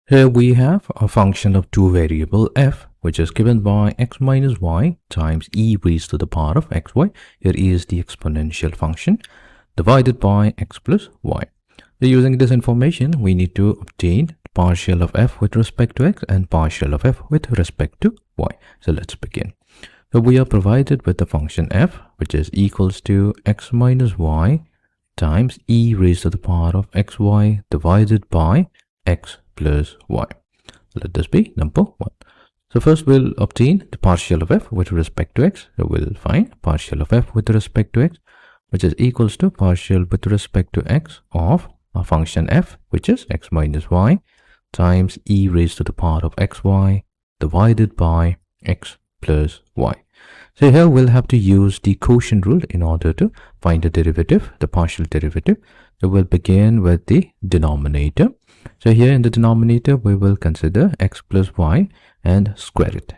Here we have a function of two variable f, which is given by x minus y times e raised to the power of xy. Here is the exponential function divided by x plus y. So using this information, we need to obtain partial of f with respect to x and partial of f with respect to y. So let's begin. So we are provided with the function f, which is equals to x minus y times e raised to the power of xy divided by x plus y. Let this be number 1. So first we'll obtain the partial of f with respect to x. So we'll find partial of f with respect to x, which is equals to partial with respect to x of our function f, which is x minus y times e raised to the power of xy divided by x plus y. So here we'll have to use the quotient rule in order to find the derivative, the partial derivative. So we'll begin with the denominator. So here in the denominator, we will consider x plus y and square it.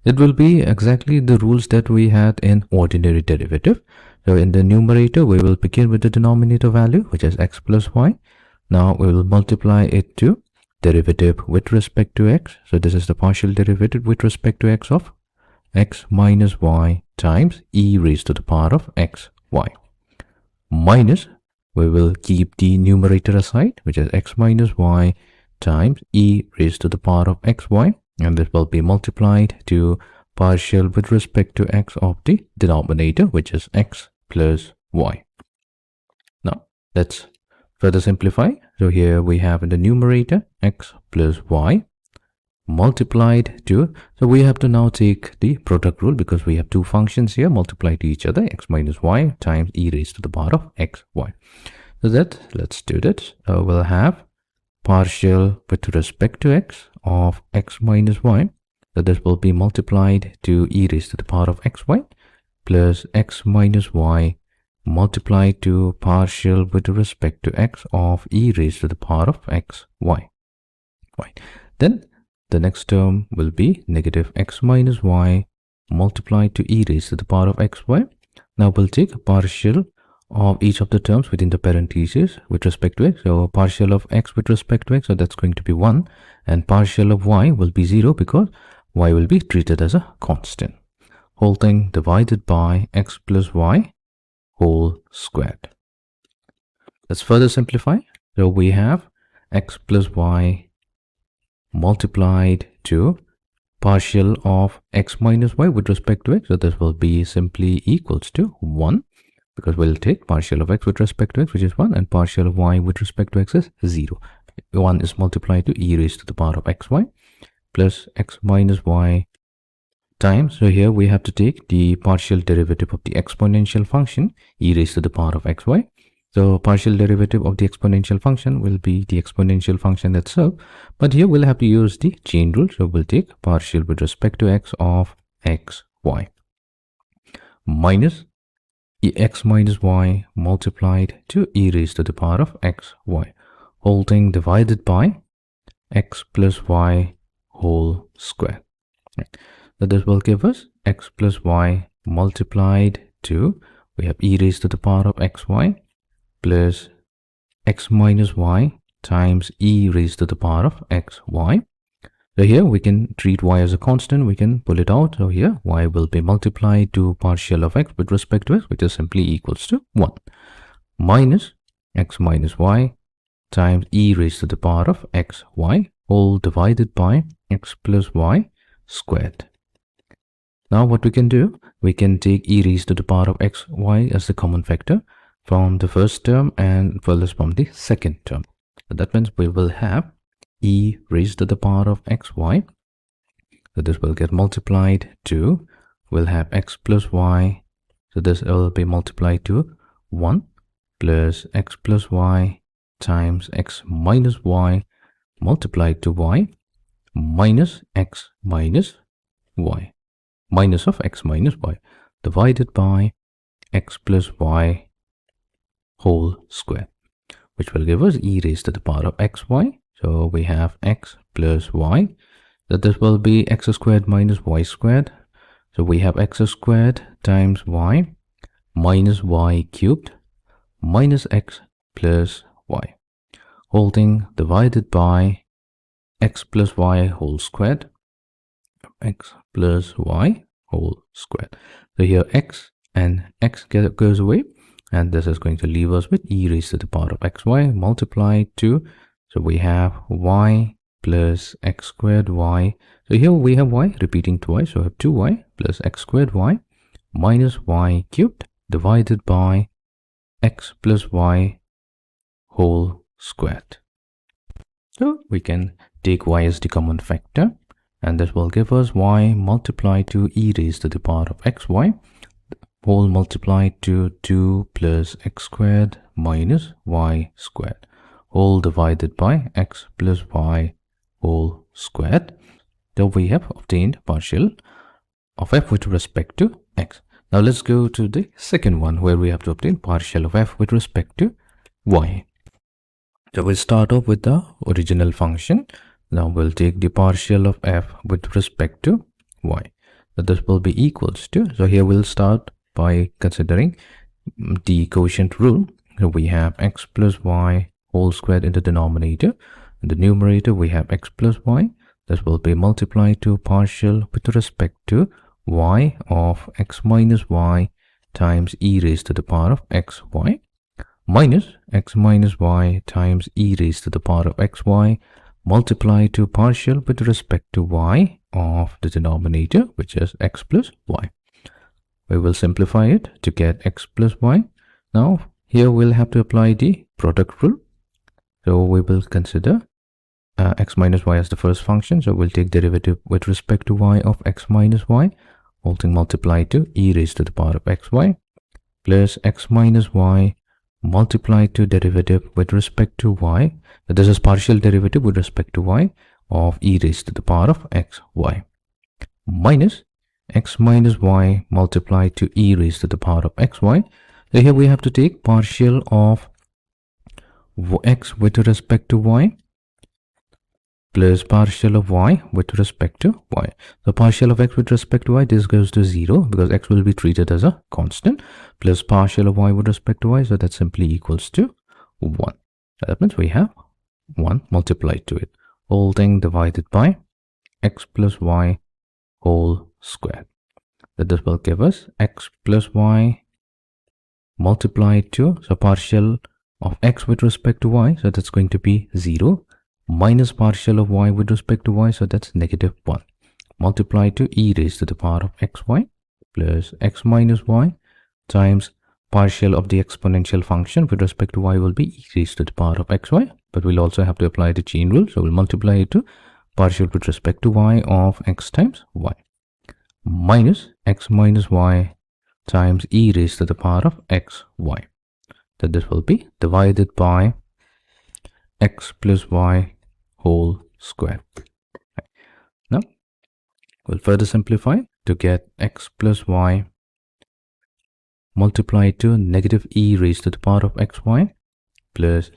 It will be exactly the rules that we had in ordinary derivative. So in the numerator, we will begin with the denominator value, which is x plus y. Now we will multiply it to derivative with respect to x. So this is the partial derivative with respect to x of x minus y times e raised to the power of xy minus, we will keep the numerator aside, which is x minus y times e raised to the power of xy, and this will be multiplied to partial with respect to x of the denominator, which is x plus y. Now let's further simplify. So here we have in the numerator x plus y multiplied to, so we have to now take the product rule because we have two functions here multiplied to each other, x minus y times e raised to the power of xy. So that, let's do that. We'll have partial with respect to x of x minus y. So this will be multiplied to e raised to the power of xy plus x minus y multiplied to partial with respect to x of e raised to the power of xy. Right. Then the next term will be negative x minus y multiplied to e raised to the power of xy. Now we'll take partial of each of the terms within the parentheses with respect to x. So partial of x with respect to x, so that's going to be 1. And partial of y will be 0 because y will be treated as a constant. Whole thing divided by x plus y whole squared. Let's further simplify. So we have x plus y multiplied to partial of x minus y with respect to x. So this will be simply equals to 1 because we'll take partial of x with respect to x, which is 1, and partial of y with respect to x is 0. 1 is multiplied to e raised to the power of xy plus x minus y times. So here we have to take the partial derivative of the exponential function e raised to the power of xy. So partial derivative of the exponential function will be the exponential function itself. But here we'll have to use the chain rule. So we'll take partial with respect to x of xy minus x minus y multiplied to e raised to the power of xy. Whole thing divided by x plus y whole square. Right. So this will give us x plus y multiplied to, we have e raised to the power of xy plus x minus y times e raised to the power of xy. So here we can treat y as a constant, we can pull it out. So here y will be multiplied to partial of x with respect to x, which is simply equals to 1 minus x minus y times e raised to the power of xy whole divided by x plus y squared. Now what we can do, we can take e raised to the power of xy as the common factor from the first term and well as from the second term. So that means we will have e raised to the power of xy. So this will get multiplied to, we'll have x plus y. So this will be multiplied to 1 plus x plus y times x minus y multiplied to y minus x minus y, minus of x minus y divided by x plus y whole square, which will give us e raised to the power of xy. So we have x plus y, that this will be x squared minus y squared. So we have x squared times y minus y cubed minus x plus y. Whole thing divided by x plus y whole squared, x plus y whole squared. So here x and x goes away, and this is going to leave us with e raised to the power of xy multiplied to, so we have y plus x squared y. So here we have y repeating twice, so we have 2y plus x squared y minus y cubed divided by x plus y whole squared. So we can take y as the common factor, and this will give us y multiplied to e raised to the power of xy whole multiplied to 2 plus x squared minus y squared whole divided by x plus y whole squared. So we have obtained partial of f with respect to x. Now let's go to the second one, where we have to obtain partial of f with respect to y. So we'll start off with the original function. Now we'll take the partial of f with respect to y. So this will be equals to, so here we'll start by considering the quotient rule. So we have x plus y whole squared in the denominator. In the numerator we have x plus y. This will be multiplied to partial with respect to y of x minus y times e raised to the power of xy minus x minus y times e raised to the power of xy multiplied to partial with respect to y of the denominator, which is x plus y. We will simplify it to get x plus y. Now here we'll have to apply the product rule. So we will consider x minus y as the first function. So we'll take derivative with respect to y of x minus y, whole thing multiplied to e raised to the power of xy plus x minus y multiplied to derivative with respect to y. So this is partial derivative with respect to y of e raised to the power of xy minus x minus y multiplied to e raised to the power of xy. So here we have to take partial of x with respect to y plus partial of y with respect to y. So partial of x with respect to y, this goes to 0 because x will be treated as a constant, plus partial of y with respect to y, so that simply equals to 1. So that means we have 1 multiplied to it, whole thing divided by x plus y whole squared. So this will give us x plus y multiplied to, so partial of x with respect to y, so that's going to be 0, minus partial of y with respect to y, so that's negative 1, multiplied to e raised to the power of xy plus x minus y times partial of the exponential function with respect to y will be e raised to the power of xy, but we'll also have to apply the chain rule, so we'll multiply it to partial with respect to y of x times y minus x minus y times e raised to the power of xy. So this will be divided by x plus y whole square. Now we'll further simplify to get x plus y multiplied to negative e raised to the power of xy plus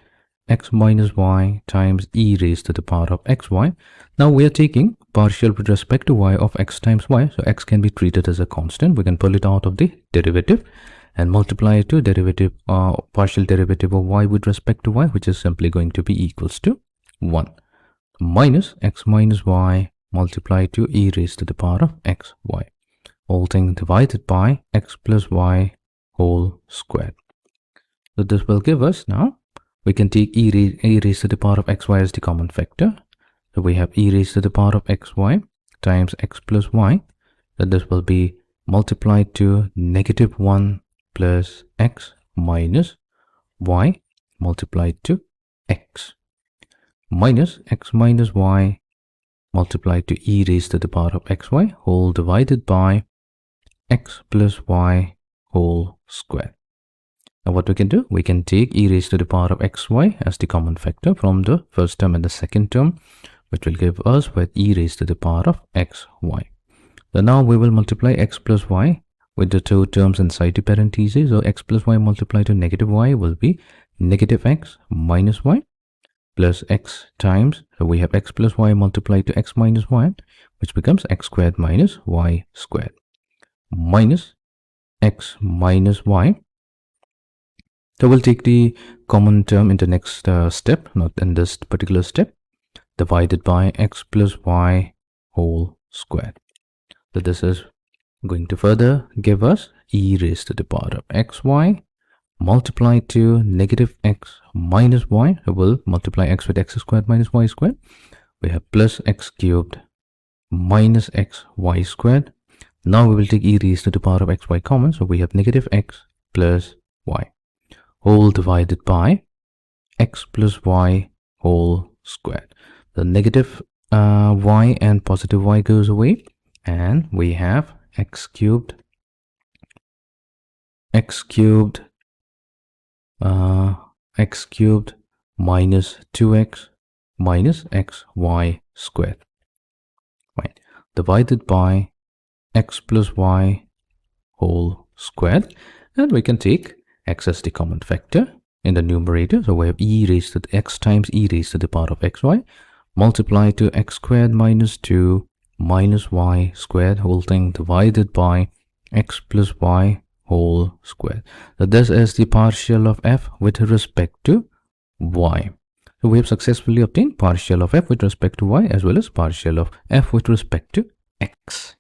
x minus y times e raised to the power of xy. Now we are taking partial with respect to y of x times y, so x can be treated as a constant. We can pull it out of the derivative and multiply it to derivative partial derivative of y with respect to y, which is simply going to be equals to 1 minus x minus y multiplied to e raised to the power of xy, whole thing divided by x plus y whole squared. So this will give us, now we can take e raised to the power of xy as the common factor. So we have e raised to the power of xy times x plus y. So this will be multiplied to negative 1 plus x minus y multiplied to x minus x minus y multiplied to e raised to the power of xy whole divided by x plus y whole square. Now what we can do, we can take e raised to the power of xy as the common factor from the first term and the second term, which will give us with e raised to the power of xy. So now we will multiply x plus y with the two terms inside the parentheses. So x plus y multiplied to negative y will be negative x minus y plus x times, so we have x plus y multiplied to x minus y, which becomes x squared minus y squared minus x minus y. So we'll take the common term in the next step, not in this particular step. divided by x plus y whole squared. So this is going to further give us e raised to the power of xy multiplied to negative x minus y. So we'll multiply x with x squared minus y squared. We have plus x cubed minus xy squared. Now we will take e raised to the power of xy common. So we have negative x plus y whole divided by x plus y whole squared. The negative y and positive y goes away, and we have x cubed minus 2x minus xy squared, right, divided by x plus y whole squared. And we can take x as the common factor in the numerator. So we have e raised to the x times e raised to the power of xy multiplied to x squared minus 2 minus y squared whole thing divided by x plus y whole squared. So this is the partial of f with respect to y. So we have successfully obtained partial of f with respect to y as well as partial of f with respect to x.